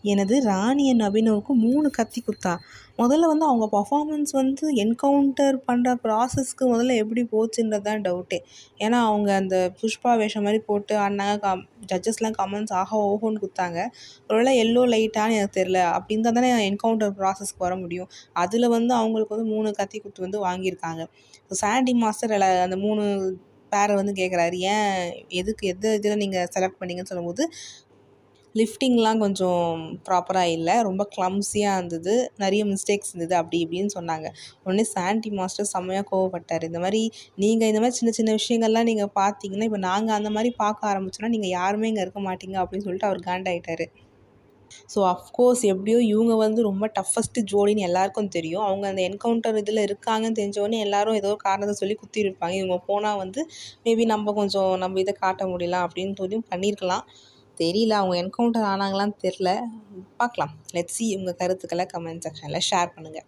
எனது ராணி அண்ட் அபினவுக்கு 3 கத்தி குத்தா? முதல்ல வந்து அவங்க பர்ஃபார்மன்ஸ் வந்து என்கவுண்டர் பண்ணுற ப்ராசஸ்க்கு முதல்ல எப்படி போச்சுன்றது தான் டவுட்டே. ஏன்னா அவங்க அந்த புஷ்பா வேஷம் மாதிரி போட்டு ஆடினாங்க. ஜட்ஜஸ்லாம் கமெண்ட்ஸ் ஆஹா ஓஹோன்னு குத்தாங்க. ஒருவேளை எல்லோ லைட்டான்னு எனக்கு தெரில. அப்படி இருந்தால் தானே என்கவுண்டர் ப்ராசஸ்க்கு வர முடியும். அதில் வந்து அவங்களுக்கு வந்து 3 கத்தி குத்து வந்து வாங்கியிருக்காங்க. ஸோ சாண்டி மாஸ்டர் அந்த 3 பேரை வந்து கேட்குறாரு, ஏன் எதுக்கு இதில் நீங்கள் செலக்ட் பண்ணீங்கன்னு சொல்லும்போது, லிஃப்டிங்லாம் கொஞ்சம் ப்ராப்பராக இல்லை, ரொம்ப க்ளம்ஸியாக இருந்தது, நிறைய மிஸ்டேக்ஸ் இருந்தது, அப்படி இப்படின்னு சொன்னாங்க. உடனே சாண்டி மாஸ்டர் செம்மையாக கோவப்பட்டார். இந்த மாதிரி நீங்கள் இந்த மாதிரி சின்ன சின்ன விஷயங்கள்லாம் நீங்கள் பார்த்தீங்கன்னா, இப்போ நாங்கள் அந்த மாதிரி பார்க்க ஆரம்பிச்சோன்னா நீங்கள் யாருமே இங்கே இருக்க மாட்டீங்க அப்படின்னு சொல்லிட்டு அவர் காண்டாயிட்டார். ஸோ அஃப்கோர்ஸ் எப்படியோ இவங்க வந்து ரொம்ப டஃபஸ்ட்டு ஜோடின்னு எல்லாருக்கும் தெரியும். அவங்க அந்த என்கவுண்டர் இதில் இருக்காங்கன்னு தெரிஞ்சவொடனே எல்லாரும் ஏதோ ஒரு காரணத்தை சொல்லி குத்திருப்பாங்க. இவங்க போனால் வந்து மேபி நம்ம இதை காட்ட முடியலாம் அப்படின்னு சொல்லி பண்ணியிருக்கலாம். தெரியல, அவங்க என்கவுண்டர் ஆனாங்களான்னு தெரில. பார்க்கலாம். Let's see. உங்கள் கருத்துக்களை கமெண்ட் செக்ஷனில் ஷேர் பண்ணுங்கள்.